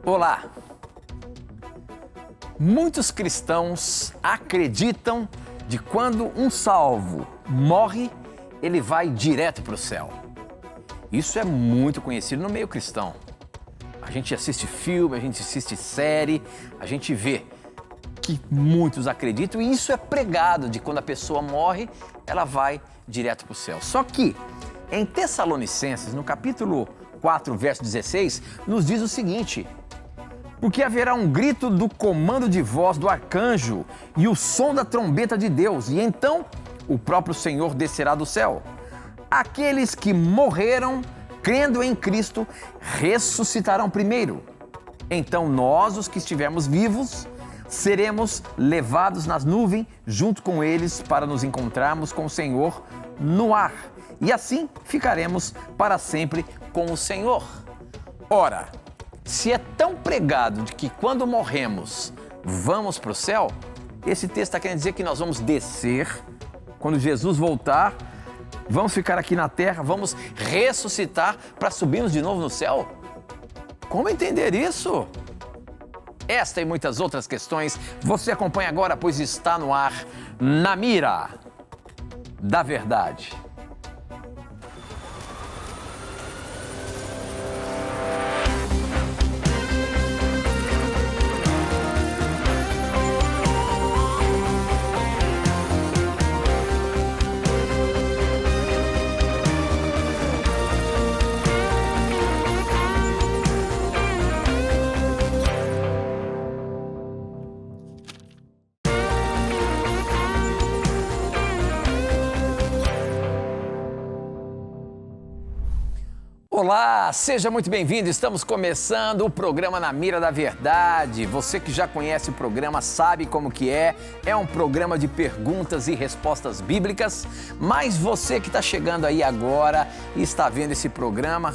Olá! Muitos cristãos acreditam de quando um salvo morre, ele vai direto para o céu. Isso é muito conhecido no meio cristão. A gente assiste filme, a gente assiste série, a gente vê que muitos acreditam e isso é pregado de quando a pessoa morre, ela vai direto para o céu. Só que em Tessalonicenses, no capítulo 4, verso 16, nos diz o seguinte: porque haverá um grito do comando de voz do arcanjo e o som da trombeta de Deus, e então o próprio Senhor descerá do céu. Aqueles que morreram crendo em Cristo ressuscitarão primeiro. Então nós, os que estivermos vivos, seremos levados nas nuvens junto com eles para nos encontrarmos com o Senhor no ar. E assim ficaremos para sempre com o Senhor. Ora, se é tão pregado de que quando morremos vamos para o céu, esse texto está querendo dizer que nós vamos descer, quando Jesus voltar, vamos ficar aqui na terra, vamos ressuscitar para subirmos de novo no céu? Como entender isso? Esta e muitas outras questões você acompanha agora, pois está no ar, Na Mira da Verdade. Olá, seja muito bem-vindo. Estamos começando o programa Na Mira da Verdade. Você que já conhece o programa sabe como que é. É um programa de perguntas e respostas bíblicas. Mas você que está chegando aí agora e está vendo esse programa,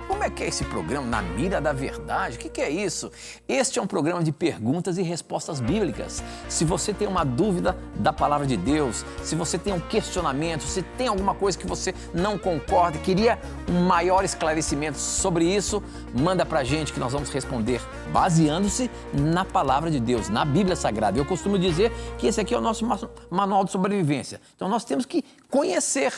como é que é esse programa Na Mira da Verdade? O que é isso? Este é um programa de perguntas e respostas bíblicas. Se você tem uma dúvida da palavra de Deus, se você tem um questionamento, se tem alguma coisa que você não concorda, queria um maior esclarecimento sobre isso, manda pra gente que nós vamos responder baseando-se na palavra de Deus, na Bíblia Sagrada. Eu costumo dizer que esse aqui é o nosso manual de sobrevivência. Então nós temos que conhecer,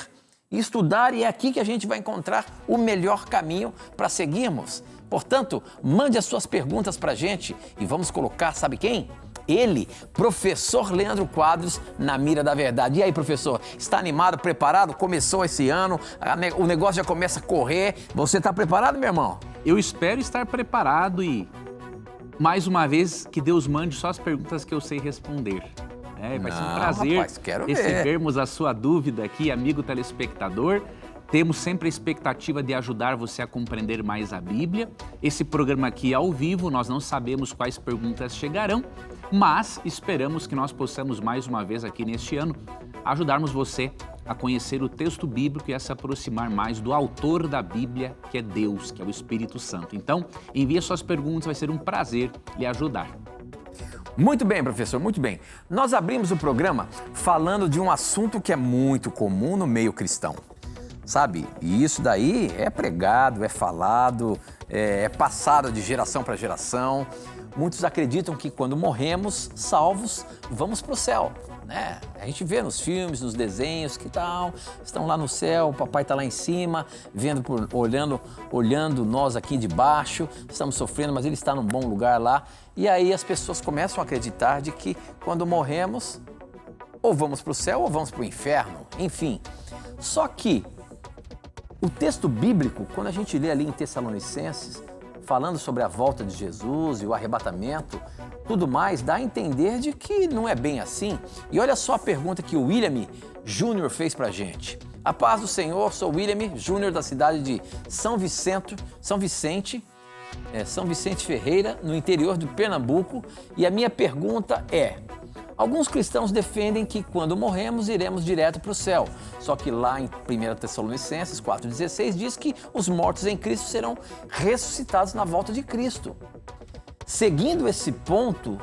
estudar, e é aqui que a gente vai encontrar o melhor caminho para seguirmos. Portanto, mande as suas perguntas para a gente e vamos colocar, sabe quem? Ele, professor Leandro Quadros, na Mira da Verdade. E aí, professor, está animado, preparado? Começou esse ano, o negócio já começa a correr. Você está preparado, meu irmão? Eu espero estar preparado e, mais uma vez, que Deus mande só as perguntas que eu sei responder. Vai ser um prazer recebermos a sua dúvida aqui, amigo telespectador. Temos sempre a expectativa de ajudar você a compreender mais a Bíblia. Esse programa aqui é ao vivo, nós não sabemos quais perguntas chegarão, mas esperamos que nós possamos mais uma vez aqui neste ano ajudarmos você a conhecer o texto bíblico e a se aproximar mais do autor da Bíblia, que é Deus, que é o Espírito Santo. Então, envie suas perguntas, vai ser um prazer lhe ajudar. Muito bem, professor, muito bem. Nós abrimos o programa falando de um assunto que é muito comum no meio cristão, sabe? E isso daí é pregado, é falado, é passado de geração para geração. Muitos acreditam que quando morremos, salvos, vamos para o céu, né? A gente vê nos filmes, nos desenhos, que tal? Estão lá no céu, o papai está lá em cima, olhando nós aqui de baixo, estamos sofrendo, mas ele está num bom lugar lá. E aí as pessoas começam a acreditar de que quando morremos, ou vamos para o céu ou vamos para o inferno, enfim. Só que o texto bíblico, quando a gente lê ali em Tessalonicenses, falando sobre a volta de Jesus e o arrebatamento, tudo mais, dá a entender de que não é bem assim. E olha só a pergunta que o William Júnior fez pra gente. A paz do Senhor, sou William Júnior da cidade de São Vicente Ferreira, no interior de Pernambuco, e a minha pergunta é: alguns cristãos defendem que quando morremos iremos direto para o céu, só que lá em 1 Tessalonicenses 4,16 diz que os mortos em Cristo serão ressuscitados na volta de Cristo. Seguindo esse ponto,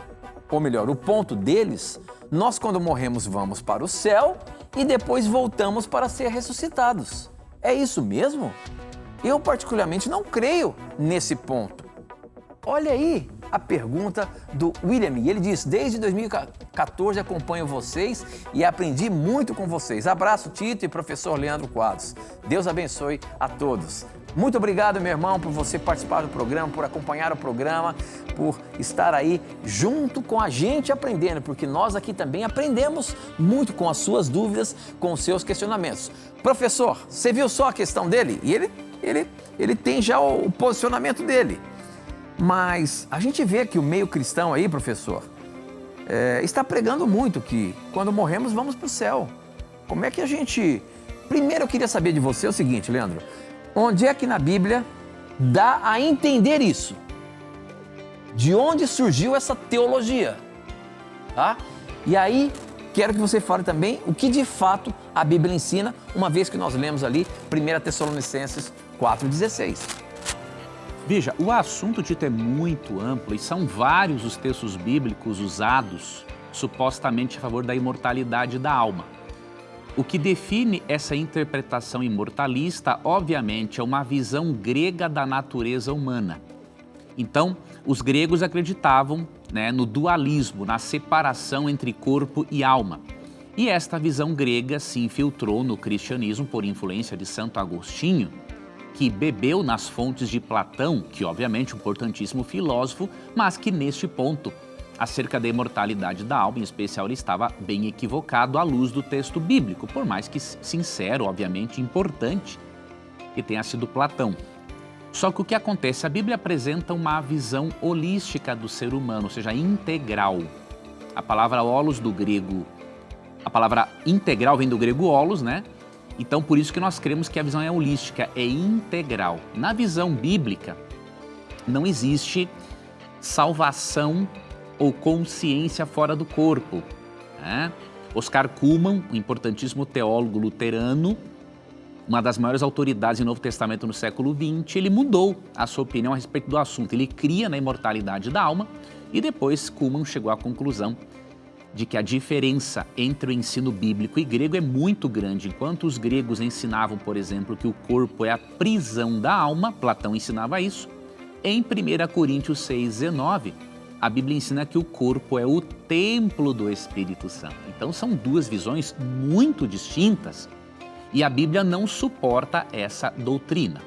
ou melhor, o ponto deles, nós quando morremos vamos para o céu e depois voltamos para ser ressuscitados. É isso mesmo? Eu particularmente não creio nesse ponto. Olha aí a pergunta do William. Ele diz: desde 2014 acompanho vocês e aprendi muito com vocês. Abraço, Tito e professor Leandro Quadros. Deus abençoe a todos. Muito obrigado, meu irmão, por você participar do programa, por acompanhar o programa, por estar aí junto com a gente aprendendo, porque nós aqui também aprendemos muito com as suas dúvidas, com os seus questionamentos. Professor, você viu só a questão dele? E ele tem já o posicionamento dele. Mas a gente vê que o meio cristão aí, professor, está pregando muito que quando morremos vamos para o céu. Como é que a gente... Primeiro eu queria saber de você o seguinte, Leandro. Onde é que na Bíblia dá a entender isso? De onde surgiu essa teologia? Tá? E aí, quero que você fale também o que de fato a Bíblia ensina, uma vez que nós lemos ali 1 Tessalonicenses 4,16. Veja, o assunto, Tito, é muito amplo e são vários os textos bíblicos usados supostamente a favor da imortalidade da alma. O que define essa interpretação imortalista, obviamente, é uma visão grega da natureza humana. Então, os gregos acreditavam, no dualismo, na separação entre corpo e alma. E esta visão grega se infiltrou no cristianismo por influência de Santo Agostinho, que bebeu nas fontes de Platão, que obviamente é um importantíssimo filósofo, mas que neste ponto, acerca da imortalidade da alma, em especial, ele estava bem equivocado à luz do texto bíblico, por mais que sincero, obviamente, importante, que tenha sido Platão. Só que o que acontece? A Bíblia apresenta uma visão holística do ser humano, ou seja, integral. A palavra holos do grego, a palavra integral vem do grego holos, Então, por isso que nós cremos que a visão é holística, é integral. Na visão bíblica, não existe salvação ou consciência fora do corpo. Oscar Cullmann, um importantíssimo teólogo luterano, uma das maiores autoridades em Novo Testamento no século XX, ele mudou a sua opinião a respeito do assunto. Ele cria na imortalidade da alma e depois Cullmann chegou à conclusão de que a diferença entre o ensino bíblico e grego é muito grande. Enquanto os gregos ensinavam, por exemplo, que o corpo é a prisão da alma, Platão ensinava isso, em 1 Coríntios 6,19, a Bíblia ensina que o corpo é o templo do Espírito Santo. Então são duas visões muito distintas e a Bíblia não suporta essa doutrina.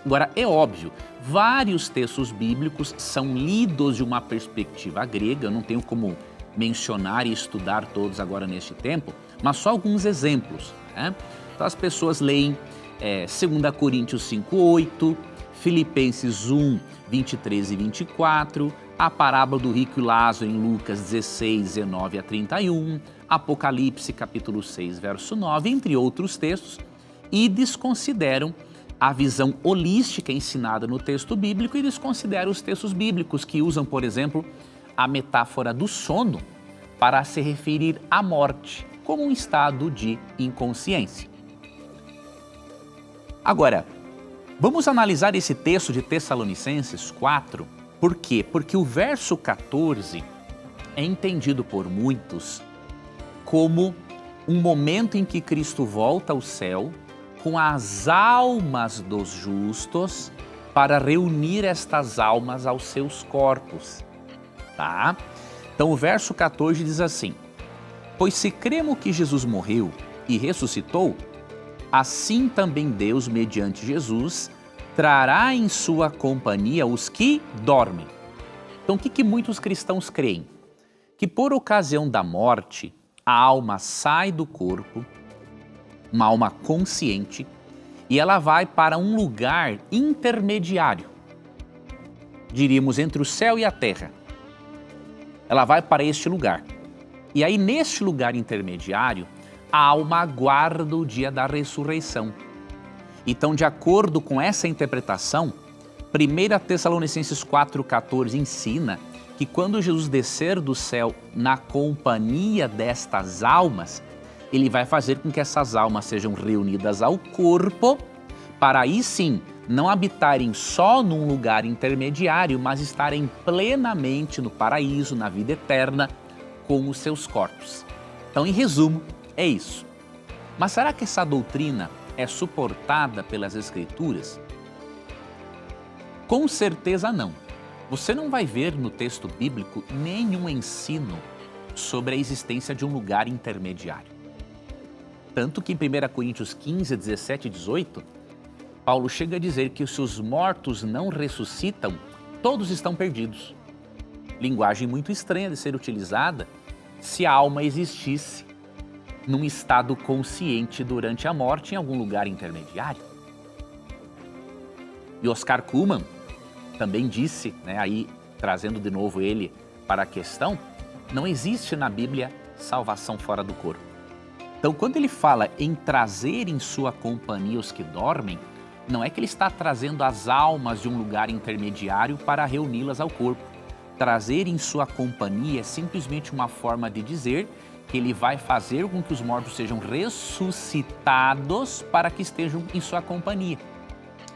Agora, é óbvio, vários textos bíblicos são lidos de uma perspectiva grega, eu não tenho como mencionar e estudar todos agora neste tempo, mas só alguns exemplos. Então as pessoas leem 2 Coríntios 5,8, Filipenses 1, 23 e 24, a parábola do rico e Lázaro em Lucas 16, 19 a 31, Apocalipse capítulo 6, verso 9, entre outros textos, e desconsideram a visão holística ensinada no texto bíblico e desconsideram os textos bíblicos que usam, por exemplo, a metáfora do sono para se referir à morte, como um estado de inconsciência. Agora, vamos analisar esse texto de Tessalonicenses 4. Por quê? Porque o verso 14 é entendido por muitos como um momento em que Cristo volta ao céu com as almas dos justos para reunir estas almas aos seus corpos. Tá? Então o verso 14 diz assim: pois se cremos que Jesus morreu e ressuscitou, assim também Deus, mediante Jesus, trará em sua companhia os que dormem. Então o que muitos cristãos creem? Que por ocasião da morte, a alma sai do corpo, uma alma consciente, e ela vai para um lugar intermediário, diríamos entre o céu e a terra. Ela vai para este lugar. E aí, neste lugar intermediário, a alma aguarda o dia da ressurreição. Então, de acordo com essa interpretação, 1 Tessalonicenses 4,14 ensina que quando Jesus descer do céu na companhia destas almas, ele vai fazer com que essas almas sejam reunidas ao corpo, para aí sim não habitarem só num lugar intermediário, mas estarem plenamente no paraíso, na vida eterna, com os seus corpos. Então, em resumo, é isso. Mas será que essa doutrina é suportada pelas Escrituras? Com certeza não. Você não vai ver no texto bíblico nenhum ensino sobre a existência de um lugar intermediário. Tanto que em 1 Coríntios 15, 17 e 18, Paulo chega a dizer que se os mortos não ressuscitam, todos estão perdidos. Linguagem muito estranha de ser utilizada se a alma existisse num estado consciente durante a morte em algum lugar intermediário. E Oscar Cullmann também disse, aí trazendo de novo ele para a questão, não existe na Bíblia salvação fora do corpo. Então, quando ele fala em trazer em sua companhia os que dormem, não é que ele está trazendo as almas de um lugar intermediário para reuni-las ao corpo. Trazer em sua companhia é simplesmente uma forma de dizer que ele vai fazer com que os mortos sejam ressuscitados para que estejam em sua companhia.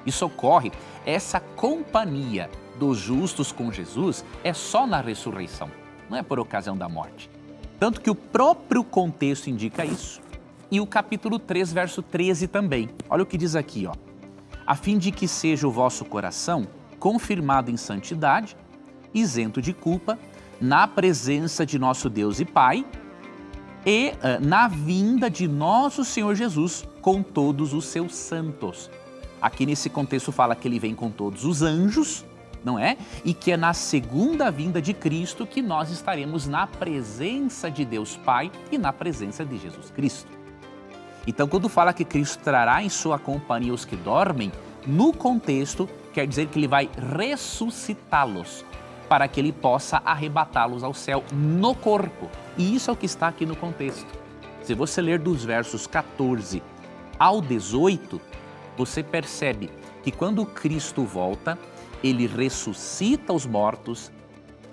Isso ocorre, essa companhia dos justos com Jesus é só na ressurreição, não é por ocasião da morte. Tanto que o próprio contexto indica isso. E o capítulo 3, verso 13 também. Olha o que diz aqui, a fim de que seja o vosso coração confirmado em santidade, isento de culpa, na presença de nosso Deus e Pai e na vinda de nosso Senhor Jesus com todos os seus santos. Aqui nesse contexto fala que ele vem com todos os anjos, não é? E que é na segunda vinda de Cristo que nós estaremos na presença de Deus Pai e na presença de Jesus Cristo. Então, quando fala que Cristo trará em sua companhia os que dormem, no contexto quer dizer que ele vai ressuscitá-los para que ele possa arrebatá-los ao céu no corpo. E isso é o que está aqui no contexto. Se você ler dos versos 14 ao 18, você percebe que quando Cristo volta, ele ressuscita os mortos,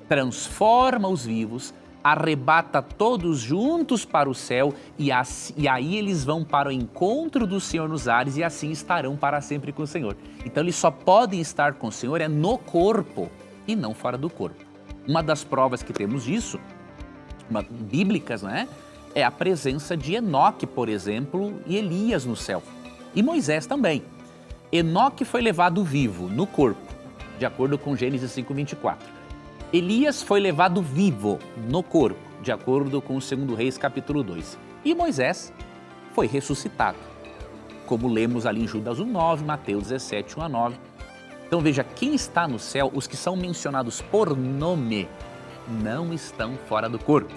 transforma os vivos, arrebata todos juntos para o céu e aí eles vão para o encontro do Senhor nos ares e assim estarão para sempre com o Senhor. Então eles só podem estar com o Senhor no corpo e não fora do corpo. Uma das provas que temos disso, bíblicas, é a presença de Enoque, por exemplo, e Elias no céu. E Moisés também. Enoque foi levado vivo, no corpo, de acordo com Gênesis 5:24. Elias foi levado vivo, no corpo, de acordo com 2 Reis capítulo 2. E Moisés foi ressuscitado, como lemos ali em Judas 1:9, Mateus 17, 1-9. Então veja, quem está no céu, os que são mencionados por nome, não estão fora do corpo.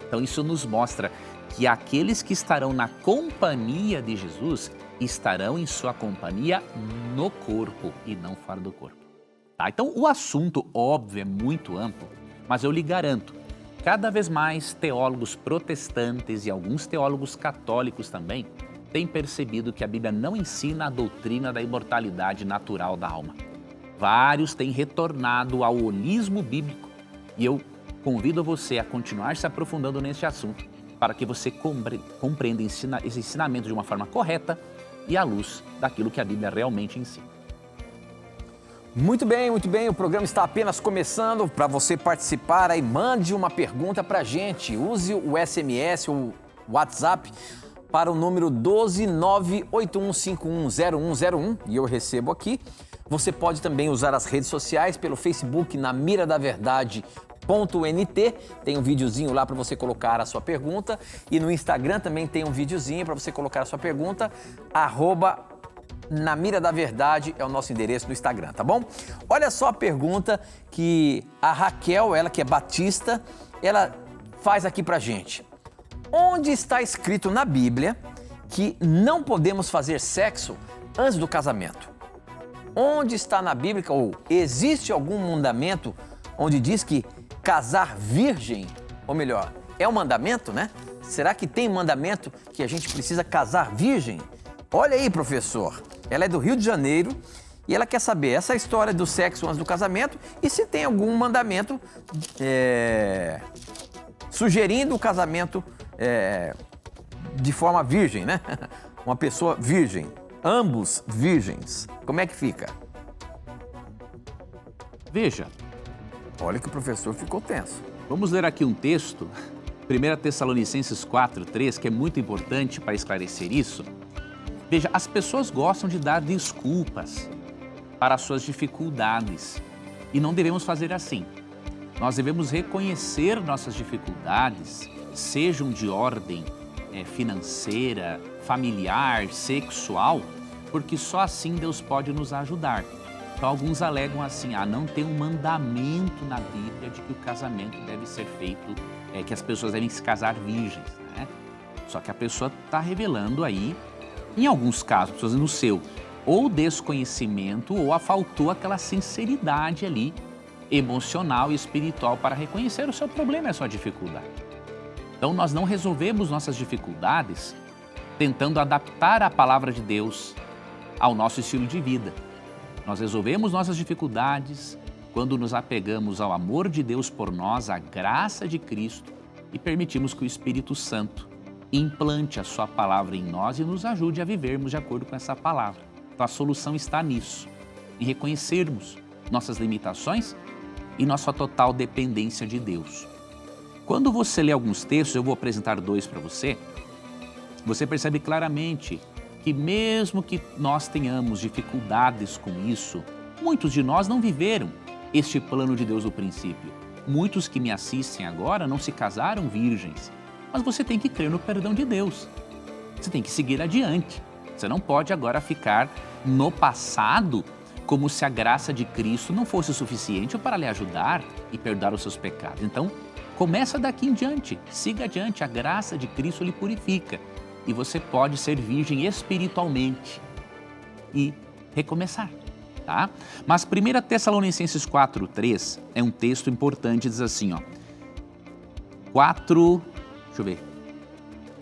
Então isso nos mostra que aqueles que estarão na companhia de Jesus estarão em sua companhia no corpo e não fora do corpo. Tá? Então o assunto, óbvio, é muito amplo, mas eu lhe garanto, cada vez mais teólogos protestantes e alguns teólogos católicos também têm percebido que a Bíblia não ensina a doutrina da imortalidade natural da alma. Vários têm retornado ao holismo bíblico e eu convido você a continuar se aprofundando neste assunto para que você compreenda esse ensinamento de uma forma correta e à luz daquilo que a Bíblia realmente ensina. Muito bem, o programa está apenas começando. Para você participar, aí mande uma pergunta para a gente. Use o SMS ou WhatsApp para o número 12981510101 e eu recebo aqui. Você pode também usar as redes sociais pelo Facebook na Mira da Verdade.nt, tem um videozinho lá para você colocar a sua pergunta e no Instagram também tem um videozinho para você colocar a sua pergunta, @Na Mira da Verdade é o nosso endereço no Instagram, tá bom? Olha só a pergunta que a Raquel, ela que é batista, ela faz aqui pra gente. Onde está escrito na Bíblia que não podemos fazer sexo antes do casamento? Onde está na Bíblia, ou existe algum mandamento onde diz que casar virgem, ou melhor, é um mandamento, né? Será que tem mandamento que a gente precisa casar virgem? Olha aí, professor, ela é do Rio de Janeiro e ela quer saber essa história do sexo antes do casamento e se tem algum mandamento sugerindo o casamento de forma virgem, né? Uma pessoa virgem, ambos virgens. Como é que fica? Veja. Olha que o professor ficou tenso. Vamos ler aqui um texto, 1 Tessalonicenses 4:3, que é muito importante para esclarecer isso. Veja, as pessoas gostam de dar desculpas para as suas dificuldades. E não devemos fazer assim. Nós devemos reconhecer nossas dificuldades, sejam de ordem financeira, familiar, sexual, porque só assim Deus pode nos ajudar. Então, alguns alegam assim, não tem um mandamento na Bíblia de que o casamento deve ser feito, que as pessoas devem se casar virgens, né? Só que a pessoa está revelando aí, em alguns casos, pessoas no seu, ou desconhecimento, ou faltou aquela sinceridade ali, emocional e espiritual para reconhecer o seu problema e a sua dificuldade. Então, nós não resolvemos nossas dificuldades tentando adaptar a palavra de Deus ao nosso estilo de vida. Nós resolvemos nossas dificuldades quando nos apegamos ao amor de Deus por nós, à graça de Cristo e permitimos que o Espírito Santo implante a sua palavra em nós e nos ajude a vivermos de acordo com essa palavra. Então, a solução está nisso, em reconhecermos nossas limitações e nossa total dependência de Deus. Quando você lê alguns textos, eu vou apresentar 2 para você, você percebe claramente que mesmo que nós tenhamos dificuldades com isso, muitos de nós não viveram este plano de Deus no princípio. Muitos que me assistem agora não se casaram virgens, mas você tem que crer no perdão de Deus. Você tem que seguir adiante. Você não pode agora ficar no passado como se a graça de Cristo não fosse suficiente para lhe ajudar e perdoar os seus pecados. Então, começa daqui em diante, siga adiante, a graça de Cristo lhe purifica. E você pode ser virgem espiritualmente e recomeçar, tá? Mas 1 Tessalonicenses 4:3 é um texto importante, diz assim, ó. 4, deixa eu ver.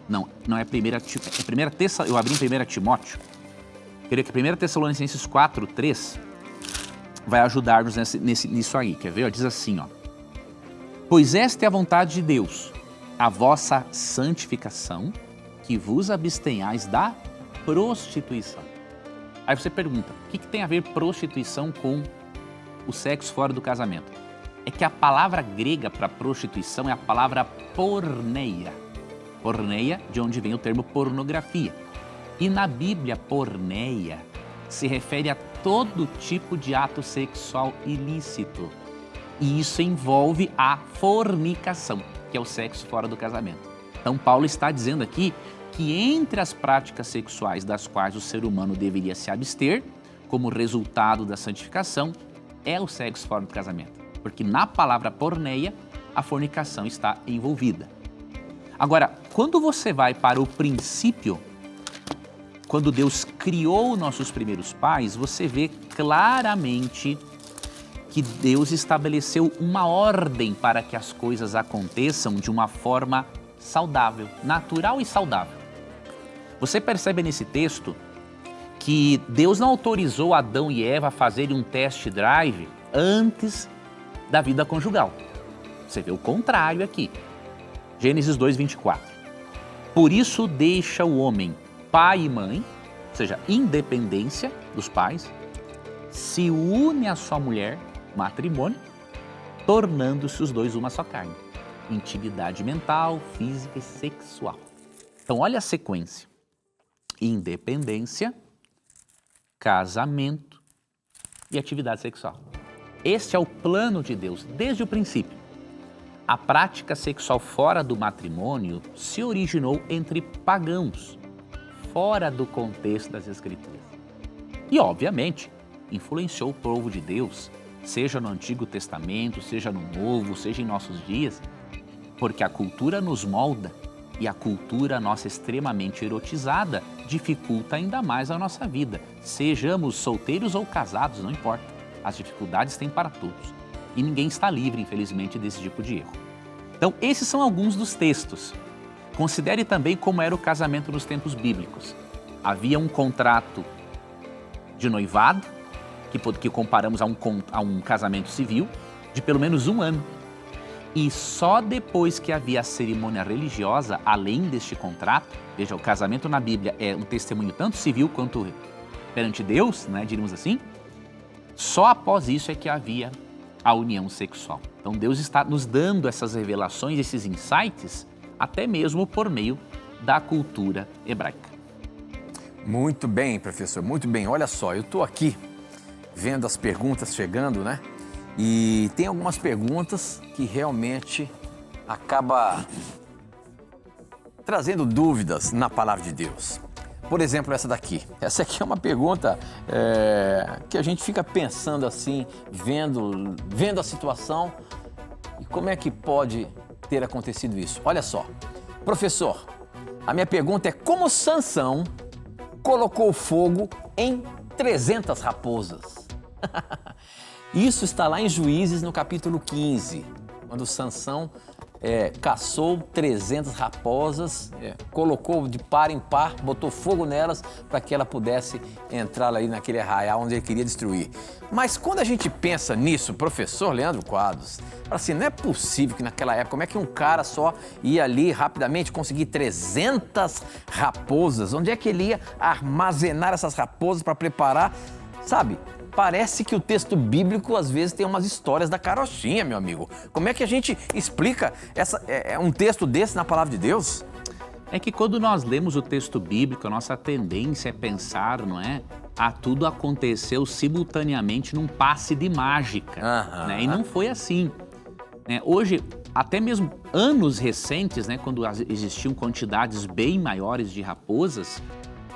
Não é 1 Tessalonicenses, eu abri em 1 Timóteo. Queria que 1 Tessalonicenses 4:3 vai ajudar-nos nisso aí, quer ver? Diz assim, ó. Pois esta é a vontade de Deus, a vossa santificação, que vos abstenhais da prostituição. Aí você pergunta, o que tem a ver prostituição com o sexo fora do casamento? É que a palavra grega para prostituição é a palavra porneia. Porneia, de onde vem o termo pornografia. E na Bíblia, porneia se refere a todo tipo de ato sexual ilícito. E isso envolve a fornicação, que é o sexo fora do casamento. Então, Paulo está dizendo aqui que entre as práticas sexuais das quais o ser humano deveria se abster, como resultado da santificação, é o sexo fora do casamento. Porque na palavra porneia, a fornicação está envolvida. Agora, quando você vai para o princípio, quando Deus criou nossos primeiros pais, você vê claramente que Deus estabeleceu uma ordem para que as coisas aconteçam de uma forma saudável, natural e saudável. Você percebe nesse texto que Deus não autorizou Adão e Eva a fazerem um test drive antes da vida conjugal. Você vê o contrário aqui. Gênesis 2:24. Por isso deixa o homem pai e mãe, ou seja, independência dos pais, se une à sua mulher, matrimônio, tornando-se os dois uma só carne. Intimidade mental, física e sexual. Então, olha a sequência. Independência, casamento e atividade sexual. Este é o plano de Deus desde o princípio. A prática sexual fora do matrimônio se originou entre pagãos, fora do contexto das Escrituras. E, obviamente, influenciou o povo de Deus, seja no Antigo Testamento, seja no Novo, seja em nossos dias, porque a cultura nos molda e a cultura nossa extremamente erotizada dificulta ainda mais a nossa vida. Sejamos solteiros ou casados, não importa. As dificuldades têm para todos. E ninguém está livre, infelizmente, desse tipo de erro. Então, esses são alguns dos textos. Considere também como era o casamento nos tempos bíblicos. Havia um contrato de noivado, que comparamos a um casamento civil, de pelo menos 1 ano. E só depois que havia a cerimônia religiosa, além deste contrato, veja, o casamento na Bíblia é um testemunho tanto civil quanto perante Deus, né, diríamos assim, só após isso é que havia a união sexual. Então Deus está nos dando essas revelações, esses insights, até mesmo por meio da cultura hebraica. Muito bem, professor, muito bem. Olha só, eu estou aqui vendo as perguntas chegando, né? E tem algumas perguntas que realmente acaba trazendo dúvidas na palavra de Deus. Por exemplo, essa daqui. Essa aqui é uma pergunta que a gente fica pensando assim, vendo a situação e como é que pode ter acontecido isso. Olha só, professor, a minha pergunta é como Sansão colocou fogo em 300 raposas? Isso está lá em Juízes, no capítulo 15, quando Sansão caçou 300 raposas, colocou de par em par, botou fogo nelas para que ela pudesse entrar ali naquele arraial onde ele queria destruir. Mas quando a gente pensa nisso, professor Leandro Quadros, assim, não é possível que naquela época, como é que um cara só ia ali rapidamente conseguir 300 raposas? Onde é que ele ia armazenar essas raposas para preparar, sabe? Parece que o texto bíblico, às vezes, tem umas histórias da carochinha, meu amigo. Como é que a gente explica um texto desse na palavra de Deus? É que quando nós lemos o texto bíblico, a nossa tendência é pensar, não é? Tudo aconteceu simultaneamente num passe de mágica. Né? E não foi assim. Né? Hoje, até mesmo anos recentes, né, quando existiam quantidades bem maiores de raposas,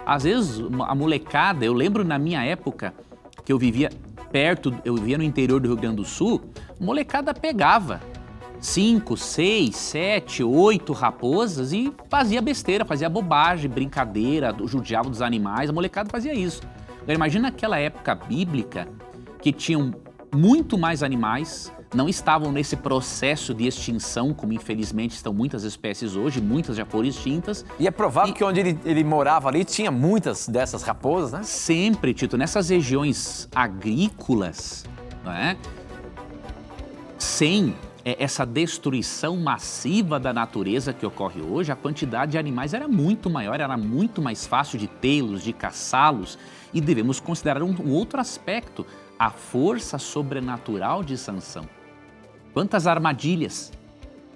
às vezes a molecada, eu lembro na minha época, que eu vivia no interior do Rio Grande do Sul, a molecada pegava 5, 6, 7, 8 raposas e fazia besteira, fazia bobagem, brincadeira, judiava dos animais, a molecada fazia isso. Agora imagina aquela época bíblica que tinham muito mais animais, não estavam nesse processo de extinção, como infelizmente estão muitas espécies hoje, muitas já foram extintas. E é provável que onde ele morava ali tinha muitas dessas raposas, né? Sempre, Tito, nessas regiões agrícolas, não é? Sem essa destruição massiva da natureza que ocorre hoje, a quantidade de animais era muito maior, era muito mais fácil de tê-los, de caçá-los. E devemos considerar um outro aspecto, a força sobrenatural de Sansão. Quantas armadilhas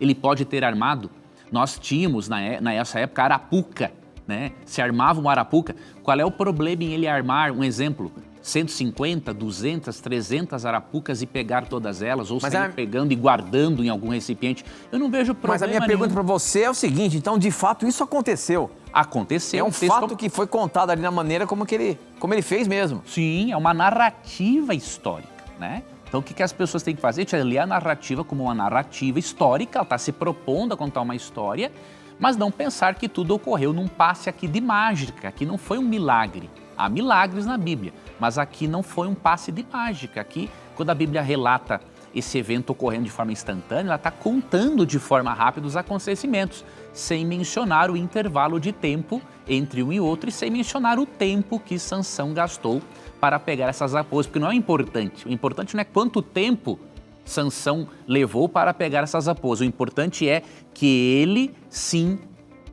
ele pode ter armado? Nós tínhamos, nessa época, a arapuca, né? Se armava uma arapuca. Qual é o problema em ele armar, um exemplo, 150, 200, 300 arapucas e pegar todas elas, ou sair pegando e guardando em algum recipiente? Eu não vejo problema. Mas a minha pergunta para você é o seguinte, então, de fato, isso aconteceu? Aconteceu. É um fato que foi contado ali na maneira como ele fez mesmo. Sim, é uma narrativa histórica, né? Então, o que as pessoas têm que fazer? Ler a narrativa como uma narrativa histórica, ela está se propondo a contar uma história, mas não pensar que tudo ocorreu num passe aqui de mágica, que não foi um milagre. Há milagres na Bíblia, mas aqui não foi um passe de mágica. Aqui, quando a Bíblia relata esse evento ocorrendo de forma instantânea, ela está contando de forma rápida os acontecimentos, sem mencionar o intervalo de tempo entre um e outro e sem mencionar o tempo que Sansão gastou para pegar essas raposas, porque não é importante. O importante não é quanto tempo Sansão levou para pegar essas raposas. O importante é que ele, sim,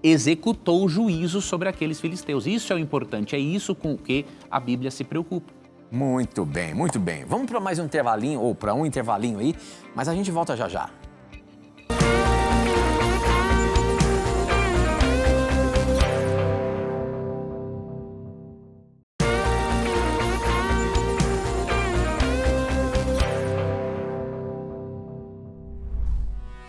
executou o juízo sobre aqueles filisteus. Isso é o importante, é isso com o que a Bíblia se preocupa. Muito bem, muito bem. Vamos para mais um intervalinho, ou para um intervalinho aí, mas a gente volta já já.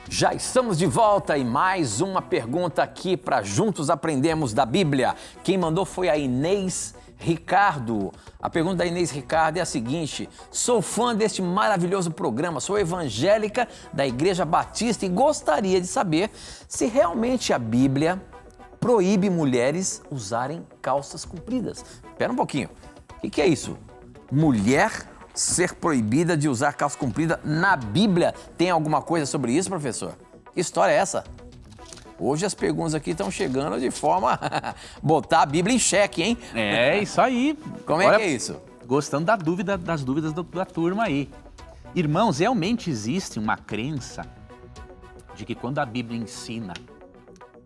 Já estamos de volta e mais uma pergunta aqui para juntos aprendermos da Bíblia. Quem mandou foi a Inês Ricardo. A pergunta da Inês Ricardo é a seguinte: sou fã deste maravilhoso programa, sou evangélica da Igreja Batista e gostaria de saber se realmente a Bíblia proíbe mulheres usarem calças compridas. Espera um pouquinho, o que é isso? Mulher ser proibida de usar calça comprida na Bíblia? Tem alguma coisa sobre isso, professor? Que história é essa? Hoje as perguntas aqui estão chegando de forma a botar a Bíblia em xeque, hein? É, isso aí. Como é que é isso? Gostando das dúvidas da turma aí. Irmãos, realmente existe uma crença de que quando a Bíblia ensina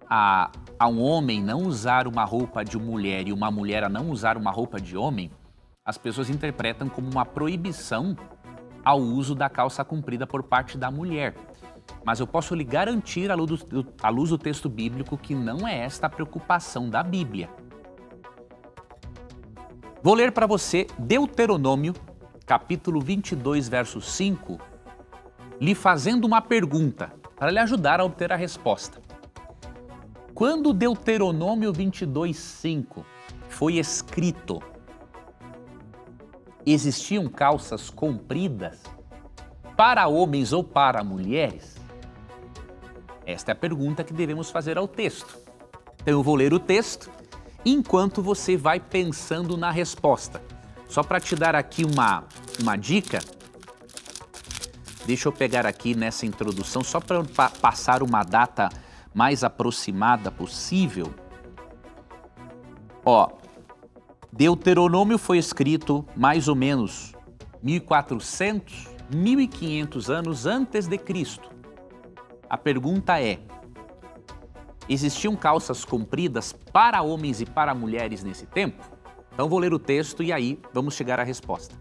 a um homem não usar uma roupa de mulher e uma mulher a não usar uma roupa de homem, as pessoas interpretam como uma proibição ao uso da calça comprida por parte da mulher. Mas eu posso lhe garantir, à luz do texto bíblico, que não é esta a preocupação da Bíblia. Vou ler para você Deuteronômio, capítulo 22, verso 5, lhe fazendo uma pergunta, para lhe ajudar a obter a resposta. Quando Deuteronômio 22, 5 foi escrito, existiam calças compridas para homens ou para mulheres? Esta é a pergunta que devemos fazer ao texto. Então eu vou ler o texto enquanto você vai pensando na resposta. Só para te dar aqui uma dica, deixa eu pegar aqui nessa introdução, só para passar uma data mais aproximada possível. Ó, Deuteronômio foi escrito mais ou menos 1400, 1500 anos antes de Cristo. A pergunta é: existiam calças compridas para homens e para mulheres nesse tempo? Então vou ler o texto e aí vamos chegar à resposta.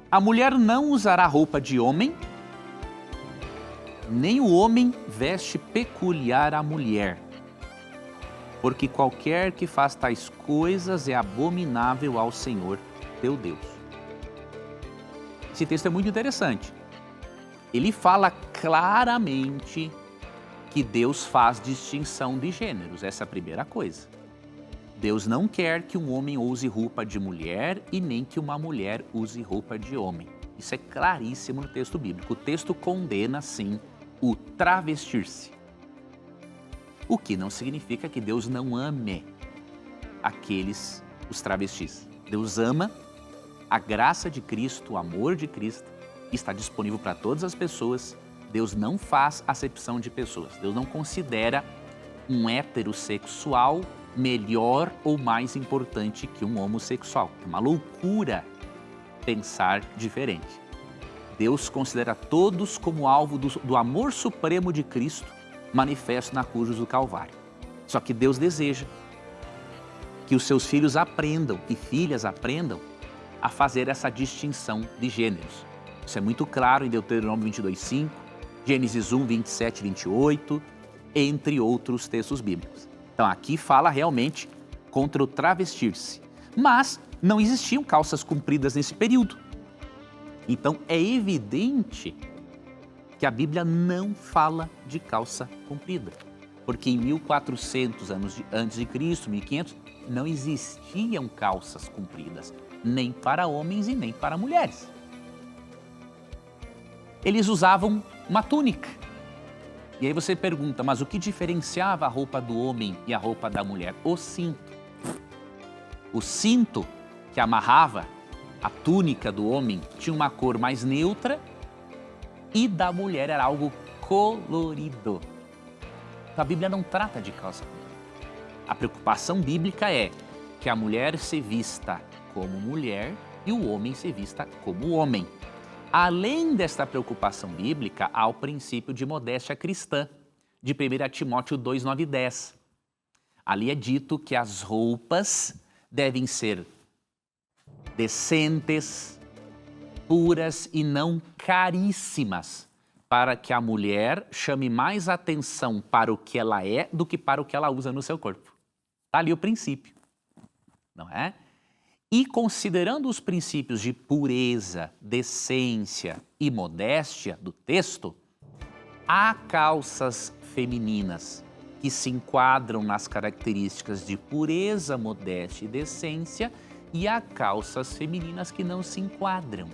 A mulher não usará roupa de homem, nem o homem veste peculiar à mulher, porque qualquer que faz tais coisas é abominável ao Senhor teu Deus. Esse texto é muito interessante. Ele fala claramente que Deus faz distinção de gêneros, essa é a primeira coisa. Deus não quer que um homem use roupa de mulher e nem que uma mulher use roupa de homem. Isso é claríssimo no texto bíblico. O texto condena, sim, o travestir-se. O que não significa que Deus não ame os travestis. Deus ama, a graça de Cristo, o amor de Cristo está disponível para todas as pessoas. Deus não faz acepção de pessoas. Deus não considera um heterossexual melhor ou mais importante que um homossexual. É uma loucura pensar diferente. Deus considera todos como alvo do amor supremo de Cristo manifesto na cruz do Calvário. Só que Deus deseja que os seus filhos aprendam e filhas aprendam a fazer essa distinção de gêneros. Isso é muito claro em Deuteronômio 22, 5, Gênesis 1, 27, 28, entre outros textos bíblicos. Então aqui fala realmente contra o travestir-se. Mas não existiam calças compridas nesse período. Então é evidente que a Bíblia não fala de calça comprida. Porque em 1400 anos antes de Cristo, 1500, não existiam calças compridas, nem para homens e nem para mulheres. Eles usavam uma túnica. E aí você pergunta, mas o que diferenciava a roupa do homem e a roupa da mulher? O cinto. O cinto que amarrava a túnica do homem tinha uma cor mais neutra e da mulher era algo colorido. Então a Bíblia não trata de calça comprida. A preocupação bíblica é que a mulher se vista como mulher e o homem se vista como homem. Além desta preocupação bíblica, há o princípio de modéstia cristã, de 1 Timóteo 2, 9 e 10. Ali é dito que as roupas devem ser decentes, puras e não caríssimas, para que a mulher chame mais atenção para o que ela é do que para o que ela usa no seu corpo. Está ali o princípio, não é? E considerando os princípios de pureza, decência e modéstia do texto, há calças femininas que se enquadram nas características de pureza, modéstia e decência, e há calças femininas que não se enquadram,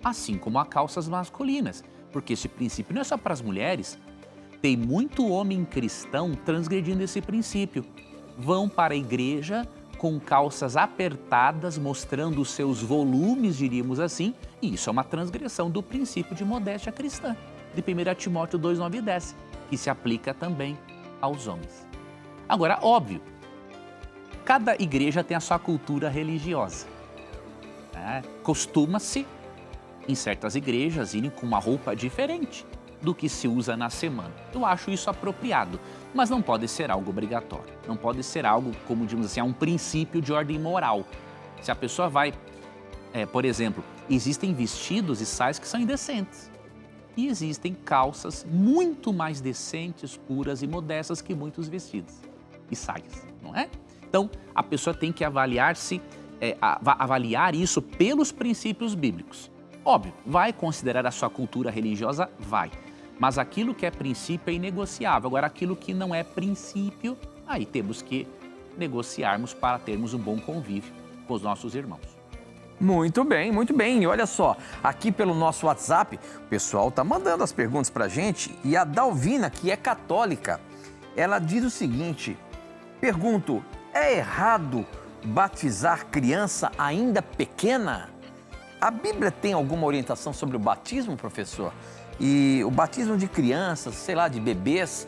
assim como há calças masculinas, porque esse princípio não é só para as mulheres. Tem muito homem cristão transgredindo esse princípio. Vão para a igreja com calças apertadas, mostrando os seus volumes, diríamos assim, e isso é uma transgressão do princípio de modéstia cristã, de 1 Timóteo 2, 9 e 10, que se aplica também aos homens. Agora, óbvio, cada igreja tem a sua cultura religiosa. Costuma-se, em certas igrejas, irem com uma roupa diferente do que se usa na semana. Eu acho isso apropriado, mas não pode ser algo obrigatório. Não pode ser algo, como digamos assim, um princípio de ordem moral. Se a pessoa vai, por exemplo, existem vestidos e saias que são indecentes. E existem calças muito mais decentes, puras e modestas que muitos vestidos e saias, não é? Então, a pessoa tem que avaliar-se avaliar isso pelos princípios bíblicos. Óbvio, vai considerar a sua cultura religiosa? Vai. Mas aquilo que é princípio é inegociável. Agora, aquilo que não é princípio, aí temos que negociarmos para termos um bom convívio com os nossos irmãos. Muito bem, muito bem. E olha só, aqui pelo nosso WhatsApp, o pessoal tá mandando as perguntas pra gente. E a Dalvina, que é católica, ela diz o seguinte: pergunto, é errado batizar criança ainda pequena? A Bíblia tem alguma orientação sobre o batismo, professor? E o batismo de crianças, sei lá, de bebês,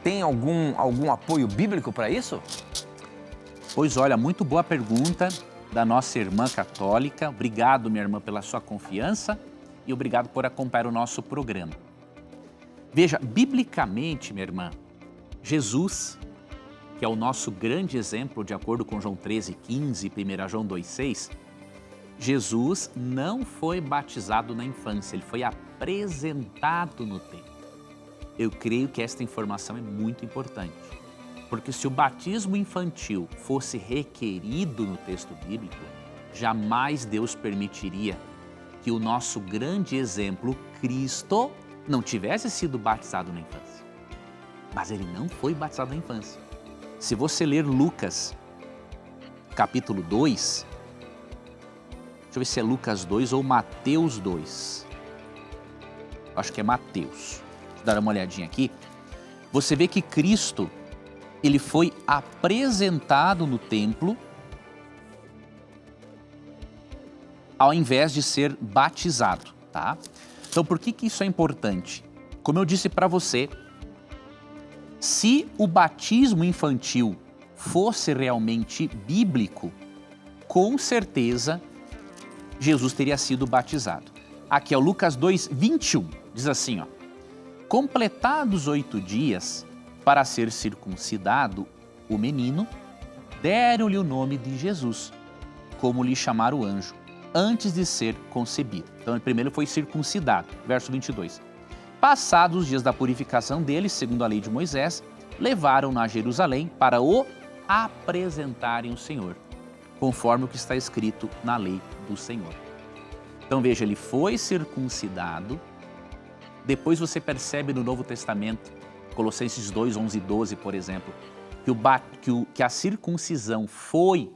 tem algum apoio bíblico para isso? Pois olha, muito boa pergunta da nossa irmã católica. Obrigado, minha irmã, pela sua confiança e obrigado por acompanhar o nosso programa. Veja, biblicamente, minha irmã, Jesus, que é o nosso grande exemplo, de acordo com João 13,15 e 1 João 2,6, Jesus não foi batizado na infância, ele foi apresentado no templo. Eu creio que esta informação é muito importante, porque se o batismo infantil fosse requerido no texto bíblico, jamais Deus permitiria que o nosso grande exemplo, Cristo, não tivesse sido batizado na infância. Mas ele não foi batizado na infância. Se você ler Lucas, capítulo 2, deixa eu ver se é Lucas 2 ou Mateus 2. Acho que é Mateus. Vou dar uma olhadinha aqui. Você vê que Cristo, ele foi apresentado no templo ao invés de ser batizado, tá? Então, por que isso é importante? Como eu disse para você, se o batismo infantil fosse realmente bíblico, com certeza Jesus teria sido batizado. Aqui é o Lucas 2, 21, diz assim, ó: completados 8 dias para ser circuncidado, o menino, deram-lhe o nome de Jesus, como lhe chamara o anjo, antes de ser concebido. Então, primeiro foi circuncidado, verso 22. Passados os dias da purificação dele, segundo a lei de Moisés, levaram-no a Jerusalém para o apresentarem ao Senhor, conforme o que está escrito na lei do Senhor. Então veja, ele foi circuncidado. Depois você percebe no Novo Testamento, Colossenses 2, 11 e 12, por exemplo, que a circuncisão foi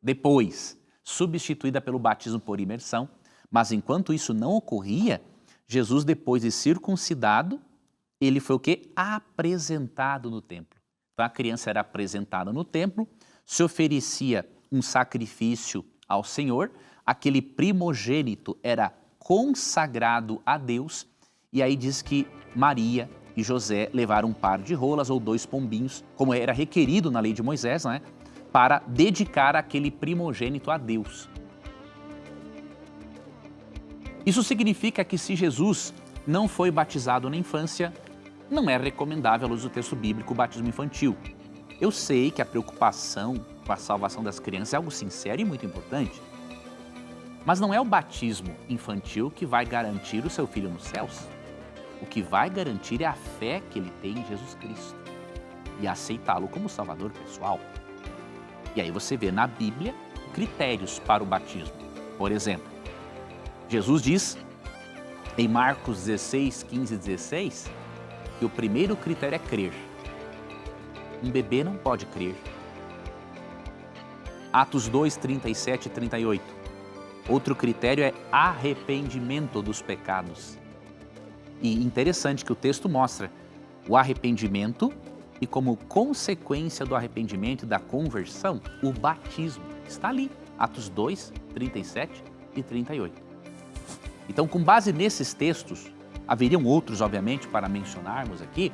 depois substituída pelo batismo por imersão, mas enquanto isso não ocorria, Jesus, depois de circuncidado, ele foi o quê? Apresentado no templo. Então a criança era apresentada no templo, se oferecia um sacrifício ao Senhor, aquele primogênito era consagrado a Deus, e aí diz que Maria e José levaram um par de rolas ou 2 pombinhos, como era requerido na lei de Moisés, né, para dedicar aquele primogênito a Deus. Isso significa que se Jesus não foi batizado na infância, não é recomendável, à luz do texto bíblico, o batismo infantil. Eu sei que a preocupação com a salvação das crianças é algo sincero e muito importante, mas não é o batismo infantil que vai garantir o seu filho nos céus. O que vai garantir é a fé que ele tem em Jesus Cristo e aceitá-lo como Salvador pessoal. E aí você vê na Bíblia critérios para o batismo. Por exemplo, Jesus diz em Marcos 16, 15 e 16 que o primeiro critério é crer. Um bebê não pode crer. Atos 2, 37 e 38. Outro critério é arrependimento dos pecados. E interessante que o texto mostra o arrependimento e, como consequência do arrependimento e da conversão, o batismo. Está ali, Atos 2, 37 e 38. Então, com base nesses textos, haveriam outros, obviamente, para mencionarmos aqui,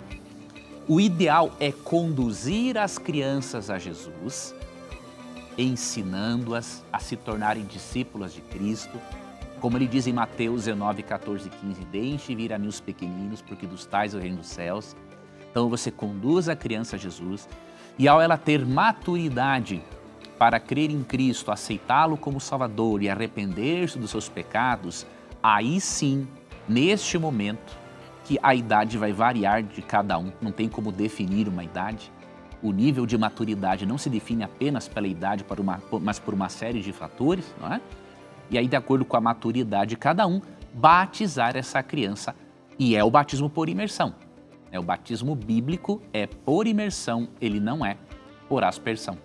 o ideal é conduzir as crianças a Jesus, ensinando-as a se tornarem discípulas de Cristo, como ele diz em Mateus 19, 14 e 15, deixe vir a mim os pequeninos, porque dos tais é o reino dos céus. Então você conduz a criança a Jesus, e ao ela ter maturidade para crer em Cristo, aceitá-lo como Salvador e arrepender-se dos seus pecados, aí sim, neste momento, que a idade vai variar de cada um, não tem como definir uma idade, o nível de maturidade não se define apenas pela idade, mas por uma série de fatores, não é? E aí, de acordo com a maturidade de cada um, batizar essa criança. E é o batismo por imersão. O batismo bíblico é por imersão, ele não é por aspersão.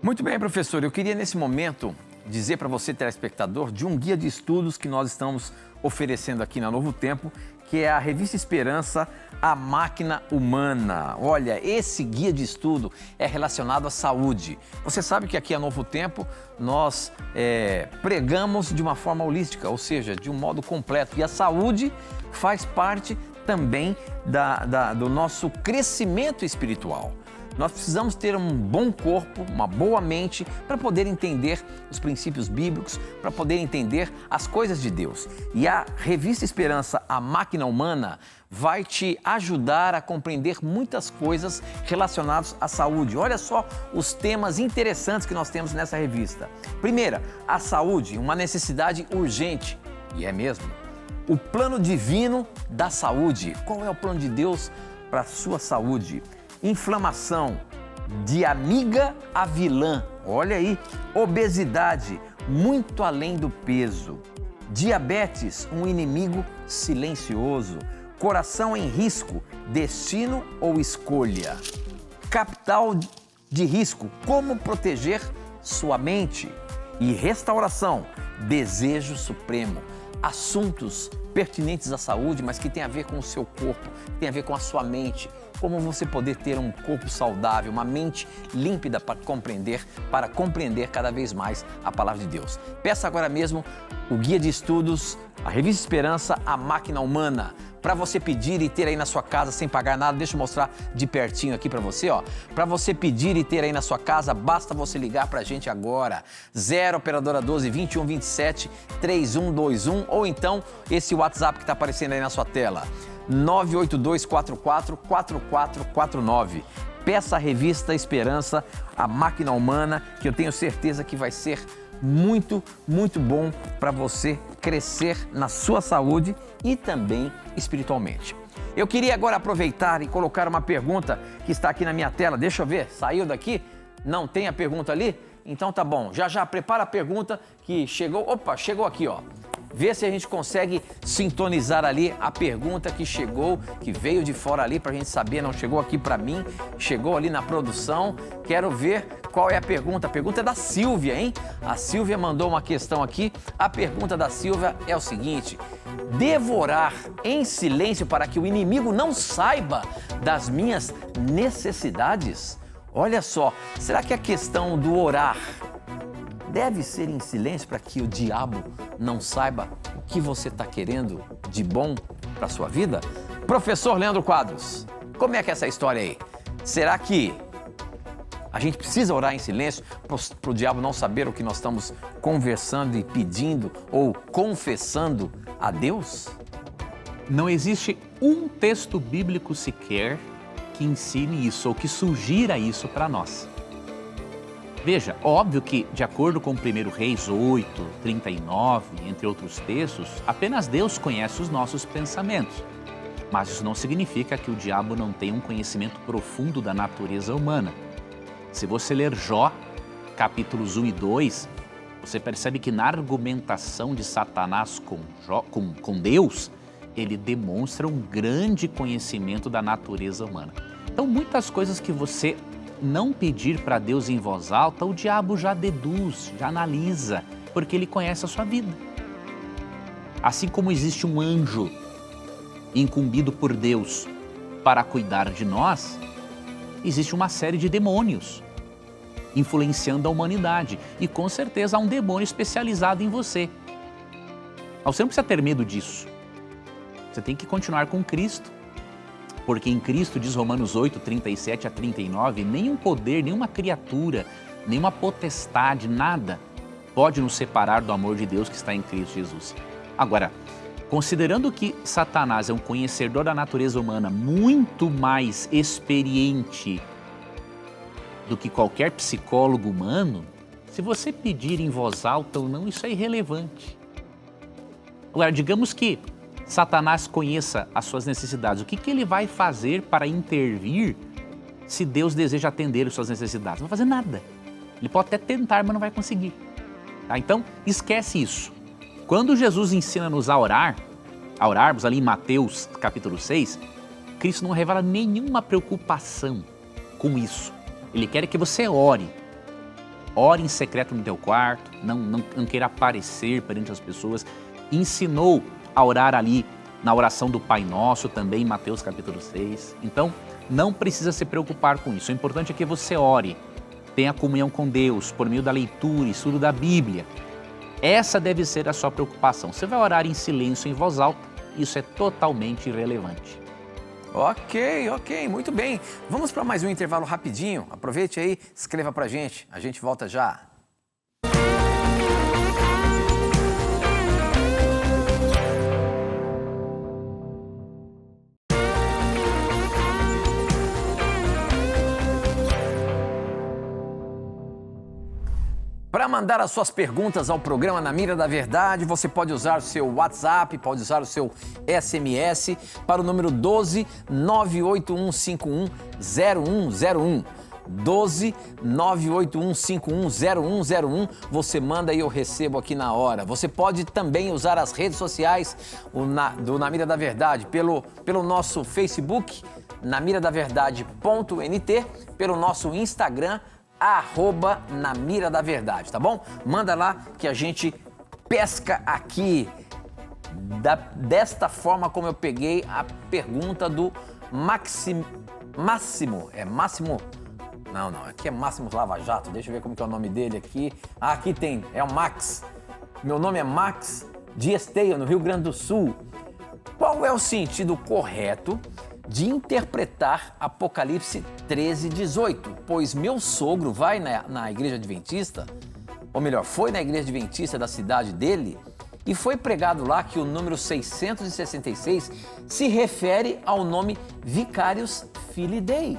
Muito bem, professor. Eu queria, nesse momento, dizer para você, telespectador, de um guia de estudos que nós estamos oferecendo aqui na Novo Tempo, que é a Revista Esperança, A Máquina Humana. Olha, esse guia de estudo é relacionado à saúde. Você sabe que aqui a Novo Tempo nós pregamos de uma forma holística, ou seja, de um modo completo. E a saúde faz parte também do nosso crescimento espiritual. Nós precisamos ter um bom corpo, uma boa mente, para poder entender os princípios bíblicos, para poder entender as coisas de Deus. E a Revista Esperança, A Máquina Humana, vai te ajudar a compreender muitas coisas relacionadas à saúde. Olha só os temas interessantes que nós temos nessa revista. Primeira, a saúde, uma necessidade urgente, e é mesmo. O plano divino da saúde. Qual é o plano de Deus para a sua saúde? Inflamação, de amiga a vilã, olha aí, obesidade, muito além do peso, diabetes, um inimigo silencioso, coração em risco, destino ou escolha, capital de risco, como proteger sua mente, e restauração, desejo supremo, assuntos pertinentes à saúde, mas que tem a ver com o seu corpo, tem a ver com a sua mente, como você poder ter um corpo saudável, uma mente límpida para compreender cada vez mais a palavra de Deus. Peça agora mesmo o guia de estudos, a Revista Esperança, A Máquina Humana, para você pedir e ter aí na sua casa sem pagar nada. Deixa eu mostrar de pertinho aqui para você, ó. Para você pedir e ter aí na sua casa, basta você ligar para a gente agora. 0 operadora 12 21 27 3121 ou então esse WhatsApp que está aparecendo aí na sua tela. 982444449. Peça a Revista Esperança, A Máquina Humana, que eu tenho certeza que vai ser muito, muito bom para você crescer na sua saúde e também espiritualmente. Eu queria agora aproveitar e colocar uma pergunta que está aqui na minha tela. Deixa eu ver, saiu daqui? Não tem a pergunta ali? Então tá bom, já prepara a pergunta que chegou. Opa, chegou aqui, ó. Vê se a gente consegue sintonizar ali a pergunta que chegou, que veio de fora ali pra gente saber, não chegou aqui pra mim, chegou ali na produção. Quero ver qual é a pergunta. A pergunta é da Silvia, hein? A Silvia mandou uma questão aqui. A pergunta da Silvia é o seguinte: devo orar em silêncio para que o inimigo não saiba das minhas necessidades? Olha só, será que a questão do orar deve ser em silêncio para que o diabo não saiba o que você está querendo de bom para a sua vida? Professor Leandro Quadros, como é que é essa história aí? Será que a gente precisa orar em silêncio para o diabo não saber o que nós estamos conversando e pedindo ou confessando a Deus? Não existe um texto bíblico sequer que ensine isso ou que sugira isso para nós. Veja, óbvio que, de acordo com 1 Reis 8, 39, entre outros textos, apenas Deus conhece os nossos pensamentos. Mas isso não significa que o diabo não tenha um conhecimento profundo da natureza humana. Se você ler Jó, capítulos 1 e 2, você percebe que na argumentação de Satanás com Deus, ele demonstra um grande conhecimento da natureza humana. Então, muitas coisas que você não pedir para Deus em voz alta, o diabo já deduz, já analisa, porque ele conhece a sua vida. Assim como existe um anjo incumbido por Deus para cuidar de nós, existe uma série de demônios influenciando a humanidade. E com certeza há um demônio especializado em você. Mas você não precisa ter medo disso. Você tem que continuar com Cristo. Porque em Cristo, diz Romanos 8, 37 a 39, nenhum poder, nenhuma criatura, nenhuma potestade, nada pode nos separar do amor de Deus que está em Cristo Jesus. Agora, considerando que Satanás é um conhecedor da natureza humana muito mais experiente do que qualquer psicólogo humano, se você pedir em voz alta ou não, isso é irrelevante. Agora, digamos que Satanás conheça as suas necessidades. O que ele vai fazer para intervir se Deus deseja atender as suas necessidades? Não vai fazer nada. Ele pode até tentar, mas não vai conseguir. Tá? Então, esquece isso. Quando Jesus ensina-nos a orarmos ali em Mateus capítulo 6, Cristo não revela nenhuma preocupação com isso. Ele quer que você ore. Ore em secreto no teu quarto, não queira aparecer perante as pessoas. Ensinou a orar ali na oração do Pai Nosso, também em Mateus capítulo 6. Então, não precisa se preocupar com isso. O importante é que você ore, tenha comunhão com Deus por meio da leitura, estudo da Bíblia. Essa deve ser a sua preocupação. Você vai orar em silêncio, em voz alta, isso é totalmente irrelevante. Ok, muito bem. Vamos para mais um intervalo rapidinho. Aproveite aí, escreva pra gente. A gente volta já. Para mandar as suas perguntas ao programa Na Mira da Verdade, você pode usar o seu WhatsApp, pode usar o seu SMS para o número 12 98151 0101. 12 98151 0101. Você manda e eu recebo aqui na hora. Você pode também usar as redes sociais do Na Mira da Verdade pelo nosso Facebook, namiradaverdade.nt, pelo nosso Instagram, @Na Mira da Verdade, tá bom? Manda lá que a gente pesca aqui desta forma como eu peguei a pergunta do Máximo. Não, aqui é Máximo Lava Jato, deixa eu ver como que é o nome dele aqui. Aqui tem, é o Max. Meu nome é Max de Esteio, no Rio Grande do Sul. Qual é o sentido correto de interpretar Apocalipse 13:18, pois meu sogro vai na igreja adventista, ou melhor, foi na igreja adventista da cidade dele, e foi pregado lá que o número 666 se refere ao nome Vicarius Filii Dei.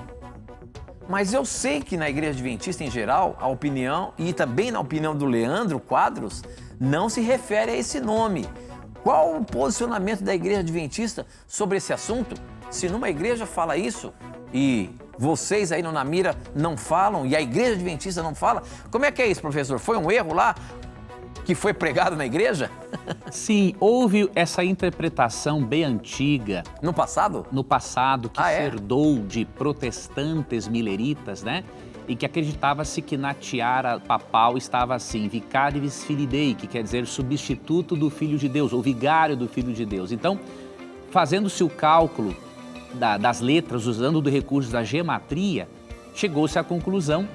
Mas eu sei que na igreja adventista em geral, a opinião, e também na opinião do Leandro Quadros, não se refere a esse nome. Qual o posicionamento da igreja adventista sobre esse assunto? Se numa igreja fala isso e vocês aí no Na Mira não falam e a igreja adventista não fala, como é que é isso, professor? Foi um erro lá que foi pregado na igreja? Sim, houve essa interpretação bem antiga. No passado? No passado, que herdou de protestantes mileritas, né? E que acreditava-se que na tiara papal estava assim, Vicarius Filii Dei, que quer dizer substituto do Filho de Deus, ou vigário do Filho de Deus. Então, fazendo-se o cálculo das letras, usando do recurso da gematria, chegou-se à conclusão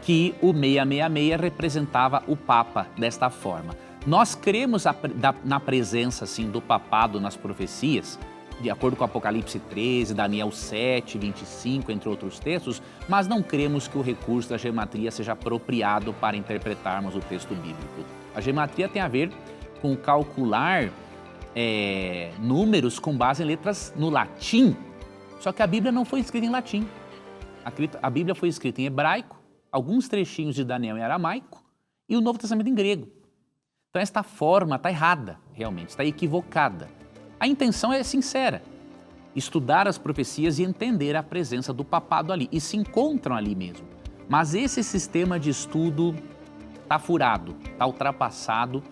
que o 666 representava o Papa desta forma. Nós cremos na presença assim, do papado nas profecias, de acordo com Apocalipse 13, Daniel 7, 25, entre outros textos, mas não cremos que o recurso da gematria seja apropriado para interpretarmos o texto bíblico. A gematria tem a ver com calcular números com base em letras no latim, só que a Bíblia não foi escrita em latim. A Bíblia foi escrita em hebraico, alguns trechinhos de Daniel em aramaico e o Novo Testamento em grego. Então esta forma está errada, realmente, está equivocada. A intenção é sincera, estudar as profecias e entender a presença do papado ali, e se encontram ali mesmo. Mas esse sistema de estudo está furado, está ultrapassado,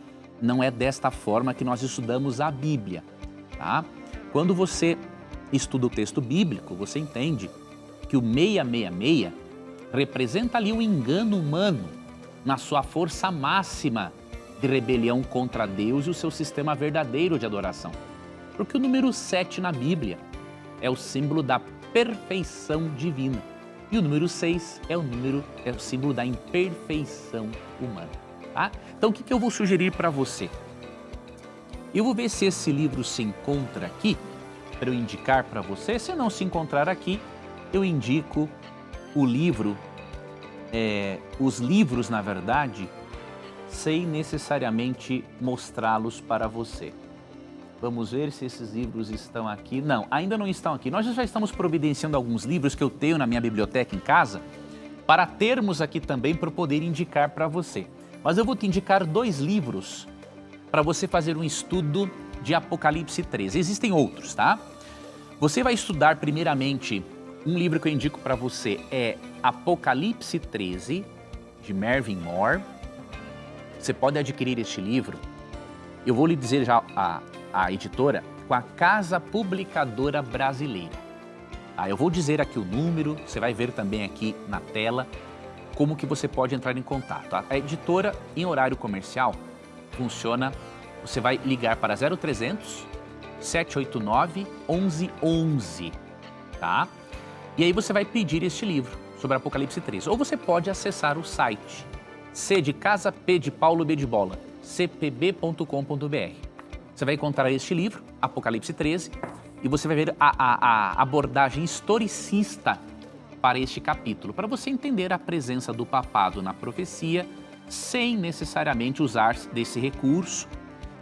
não é desta forma que nós estudamos a Bíblia, tá? Quando você estuda o texto bíblico, você entende que o 666 representa ali um engano humano na sua força máxima de rebelião contra Deus e o seu sistema verdadeiro de adoração. Porque o número 7 na Bíblia é o símbolo da perfeição divina. E o número 6 é o símbolo da imperfeição humana. Tá? Então o que eu vou sugerir para você? Eu vou ver se esse livro se encontra aqui, para eu indicar para você. Se não se encontrar aqui, eu indico o livro, os livros, na verdade, sem necessariamente mostrá-los para você. Vamos ver se esses livros estão aqui. Não, ainda não estão aqui. Nós já estamos providenciando alguns livros que eu tenho na minha biblioteca em casa para termos aqui também para poder indicar para você. Mas eu vou te indicar 2 livros para você fazer um estudo de Apocalipse 13. Existem outros, tá? Você vai estudar primeiramente Um livro que eu indico para você é Apocalipse 13, de Mervyn Moore. Você pode adquirir este livro, eu vou lhe dizer já a editora, com a Casa Publicadora Brasileira. Eu vou dizer aqui o número, você vai ver também aqui na tela como que você pode entrar em contato. A editora, em horário comercial, funciona, você vai ligar para 0300 789 1111, tá? E aí você vai pedir este livro sobre Apocalipse 13. Ou você pode acessar o site C de casa, P de Paulo, B de bola, cpb.com.br. Você vai encontrar este livro, Apocalipse 13, e você vai ver a abordagem historicista para este capítulo, para você entender a presença do papado na profecia, sem necessariamente usar desse recurso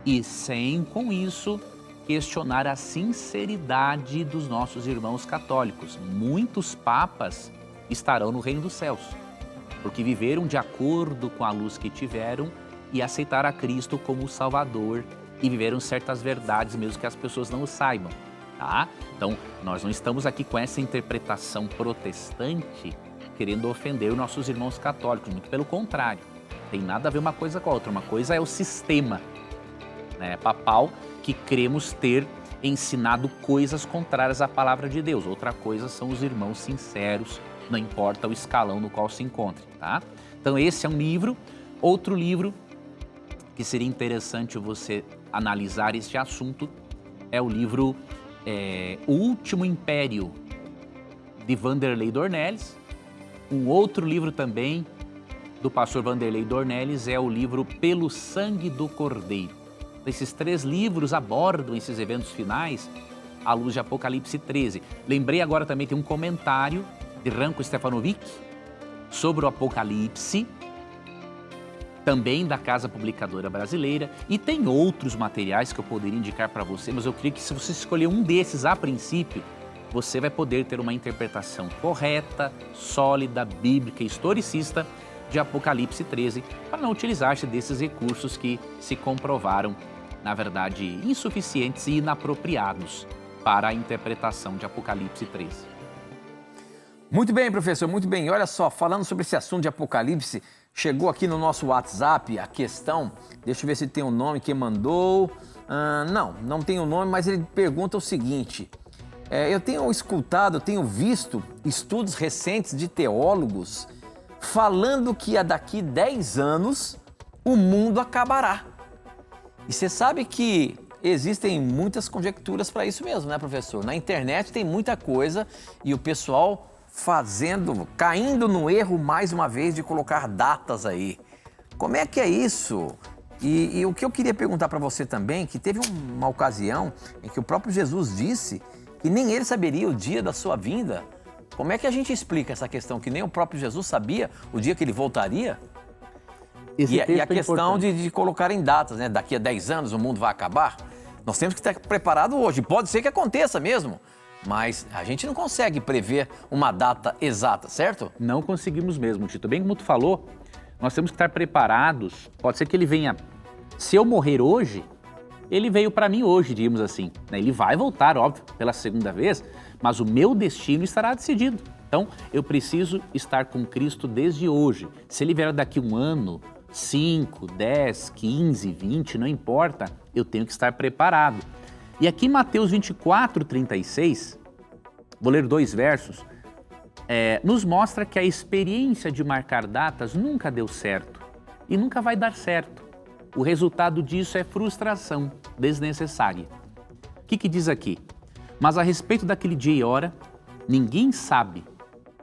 e sem, com isso, questionar a sinceridade dos nossos irmãos católicos. Muitos papas estarão no reino dos céus, porque viveram de acordo com a luz que tiveram e aceitaram a Cristo como o Salvador e viveram certas verdades mesmo que as pessoas não o saibam, tá? Então, nós não estamos aqui com essa interpretação protestante querendo ofender os nossos irmãos católicos, muito pelo contrário. Tem nada a ver uma coisa com a outra. Uma coisa é o sistema, né, papal, que cremos ter ensinado coisas contrárias à palavra de Deus. Outra coisa são os irmãos sinceros, não importa o escalão no qual se encontre, tá? Então esse é um livro. Outro livro que seria interessante você analisar este assunto é o livro O Último Império, de Vanderlei Dornelles. Um outro livro também do pastor Vanderlei Dornelles é o livro Pelo Sangue do Cordeiro. Esses 3 livros abordam esses eventos finais à luz de Apocalipse 13. Lembrei agora também, tem um comentário de Ranko Stefanovic sobre o Apocalipse, também da Casa Publicadora Brasileira, e tem outros materiais que eu poderia indicar para você, mas eu queria que se você escolher um desses a princípio, você vai poder ter uma interpretação correta, sólida, bíblica e historicista de Apocalipse 13, para não utilizar-se desses recursos que se comprovaram, na verdade, insuficientes e inapropriados para a interpretação de Apocalipse 13. Muito bem, professor, muito bem. Olha só, falando sobre esse assunto de Apocalipse, chegou aqui no nosso WhatsApp a questão, deixa eu ver se tem um nome, quem mandou. Não tem um nome, mas ele pergunta o seguinte: eu tenho escutado, tenho visto estudos recentes de teólogos falando que daqui 10 anos o mundo acabará. E você sabe que existem muitas conjecturas para isso mesmo, né, professor? Na internet tem muita coisa e o pessoal caindo no erro mais uma vez de colocar datas aí. Como é que é isso? E o que eu queria perguntar para você também, que teve uma ocasião em que o próprio Jesus disse que nem ele saberia o dia da sua vinda. Como é que a gente explica essa questão que nem o próprio Jesus sabia o dia que ele voltaria? E a questão de colocar em datas, né? Daqui a 10 anos o mundo vai acabar. Nós temos que estar preparado hoje. Pode ser que aconteça mesmo, mas a gente não consegue prever uma data exata, certo? Não conseguimos mesmo, Tito. Bem como tu falou, nós temos que estar preparados. Pode ser que ele venha... Se eu morrer hoje, ele veio para mim hoje, digamos assim. Ele vai voltar, óbvio, pela segunda vez, mas o meu destino estará decidido. Então, eu preciso estar com Cristo desde hoje. Se ele vier daqui um ano, 5, 10, 15, 20, não importa, eu tenho que estar preparado. E aqui em Mateus 24, 36, vou ler 2 versos, nos mostra que a experiência de marcar datas nunca deu certo e nunca vai dar certo. O resultado disso é frustração desnecessária. O que diz aqui? Mas a respeito daquele dia e hora, ninguém sabe,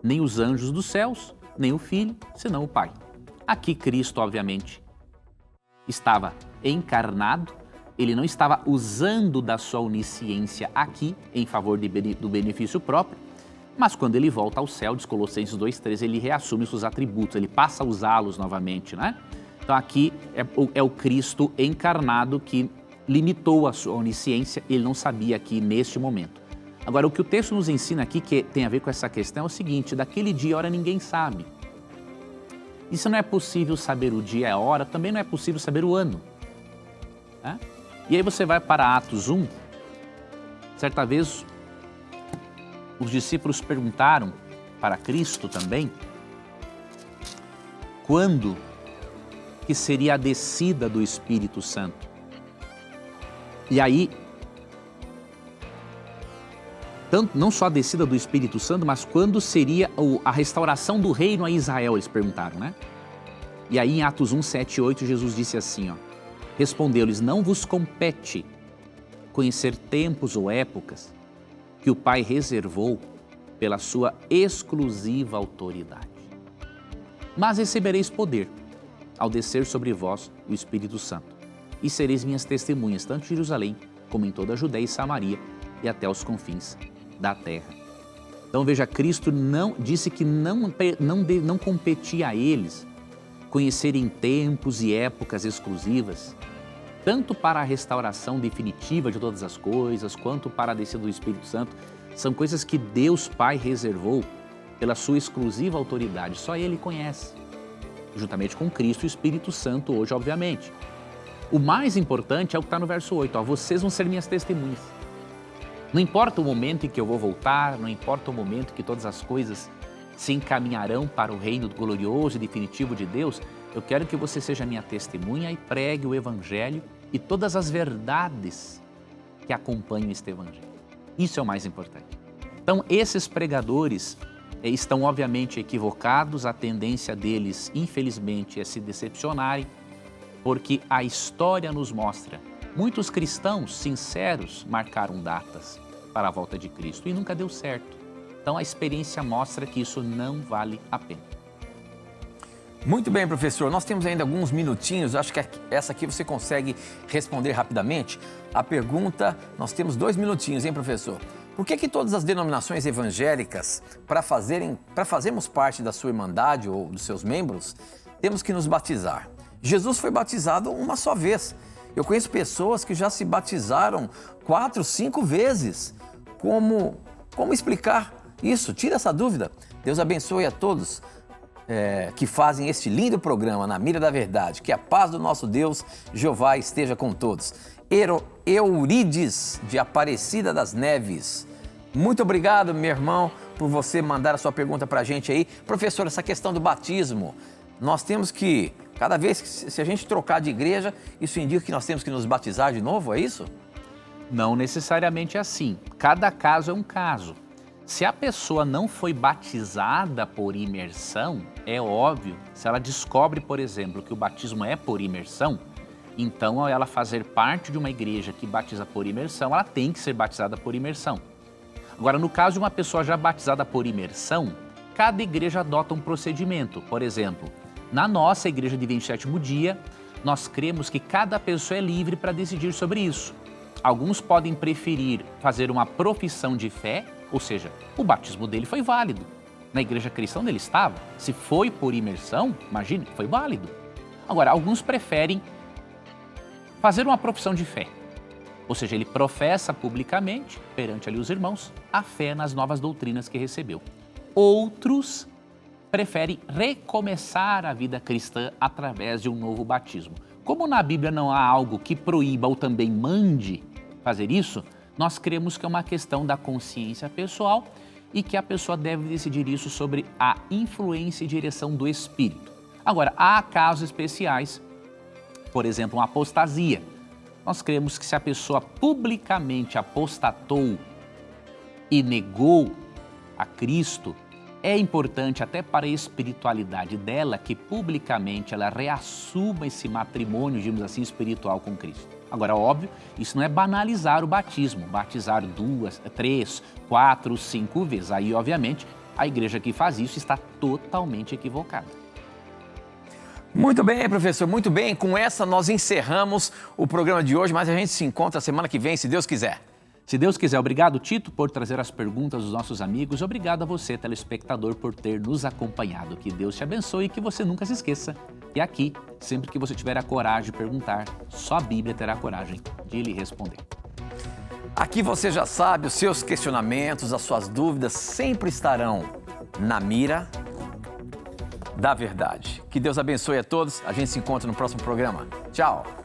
nem os anjos dos céus, nem o Filho, senão o Pai. Aqui Cristo, obviamente, estava encarnado, ele não estava usando da sua onisciência aqui em favor do benefício próprio, mas quando ele volta ao céu, diz Colossenses 2,13, ele reassume seus atributos, ele passa a usá-los novamente, né? Então aqui é o Cristo encarnado que limitou a sua onisciência, ele não sabia aqui neste momento. Agora, o que o texto nos ensina aqui, que tem a ver com essa questão, é o seguinte: daquele dia e hora ninguém sabe. E se não é possível saber o dia e a hora, também não é possível saber o ano. Né? E aí você vai para Atos 1, certa vez os discípulos perguntaram para Cristo também quando que seria a descida do Espírito Santo. E aí, não só a descida do Espírito Santo, mas quando seria a restauração do reino a Israel, eles perguntaram, né? E aí em Atos 1, 7 e 8, Jesus disse assim, respondeu-lhes, não vos compete conhecer tempos ou épocas que o Pai reservou pela sua exclusiva autoridade. Mas recebereis poder ao descer sobre vós o Espírito Santo, e sereis minhas testemunhas, tanto em Jerusalém, como em toda a Judéia e Samaria, e até os confins da terra. Então veja, Cristo disse que não competia a eles conhecerem tempos e épocas exclusivas, tanto para a restauração definitiva de todas as coisas, quanto para a descida do Espírito Santo. São coisas que Deus Pai reservou pela sua exclusiva autoridade. Só Ele conhece, juntamente com Cristo e o Espírito Santo hoje, obviamente. O mais importante é o que está no verso 8. Vocês vão ser minhas testemunhas. Não importa o momento em que eu vou voltar, não importa o momento que todas as coisas se encaminharão para o reino glorioso e definitivo de Deus, eu quero que você seja minha testemunha e pregue o Evangelho e todas as verdades que acompanham este Evangelho. Isso é o mais importante. Então, esses pregadores estão obviamente equivocados, a tendência deles, infelizmente, é se decepcionarem, porque a história nos mostra, muitos cristãos sinceros marcaram datas para a volta de Cristo e nunca deu certo. Então a experiência mostra que isso não vale a pena. Muito bem, professor. Nós temos ainda alguns minutinhos, acho que essa aqui você consegue responder rapidamente. A pergunta, nós temos 2 minutinhos, hein, professor? Por que todas as denominações evangélicas, para fazermos parte da sua irmandade ou dos seus membros, temos que nos batizar? Jesus foi batizado uma só vez. Eu conheço pessoas que já se batizaram 4, 5 vezes. Como explicar isso? Tira essa dúvida. Deus abençoe a todos que fazem este lindo programa Na Mira da Verdade. Que a paz do nosso Deus, Jeová, esteja com todos. Eurides, de Aparecida das Neves. Muito obrigado, meu irmão, por você mandar a sua pergunta para a gente aí. Professor, essa questão do batismo, nós temos que, cada vez que se a gente trocar de igreja, isso indica que nós temos que nos batizar de novo, é isso? Não necessariamente assim. Cada caso é um caso. Se a pessoa não foi batizada por imersão, é óbvio, se ela descobre, por exemplo, que o batismo é por imersão, então ao ela fazer parte de uma igreja que batiza por imersão, ela tem que ser batizada por imersão. Agora, no caso de uma pessoa já batizada por imersão, cada igreja adota um procedimento. Por exemplo, na nossa igreja de 27º dia, nós cremos que cada pessoa é livre para decidir sobre isso. Alguns podem preferir fazer uma profissão de fé, ou seja, o batismo dele foi válido. Na igreja cristã onde ele estava, se foi por imersão, imagine, foi válido. Agora, alguns preferem fazer uma profissão de fé. Ou seja, ele professa publicamente, perante ali os irmãos, a fé nas novas doutrinas que recebeu. Outros preferem recomeçar a vida cristã através de um novo batismo. Como na Bíblia não há algo que proíba ou também mande fazer isso, nós cremos que é uma questão da consciência pessoal e que a pessoa deve decidir isso sobre a influência e direção do Espírito. Agora, há casos especiais, por exemplo, uma apostasia. Nós cremos que se a pessoa publicamente apostatou e negou a Cristo, é importante até para a espiritualidade dela que publicamente ela reassuma esse matrimônio, digamos assim, espiritual com Cristo. Agora, óbvio, isso não é banalizar o batismo, batizar 2, 3, 4, 5 vezes. Aí, obviamente, a igreja que faz isso está totalmente equivocada. Muito bem, professor, muito bem. Com essa nós encerramos o programa de hoje, mas a gente se encontra semana que vem, se Deus quiser. Se Deus quiser. Obrigado, Tito, por trazer as perguntas dos nossos amigos. Obrigado a você, telespectador, por ter nos acompanhado. Que Deus te abençoe e que você nunca se esqueça. E aqui, sempre que você tiver a coragem de perguntar, só a Bíblia terá a coragem de lhe responder. Aqui você já sabe, os seus questionamentos, as suas dúvidas sempre estarão na mira da verdade. Que Deus abençoe a todos. A gente se encontra no próximo programa. Tchau!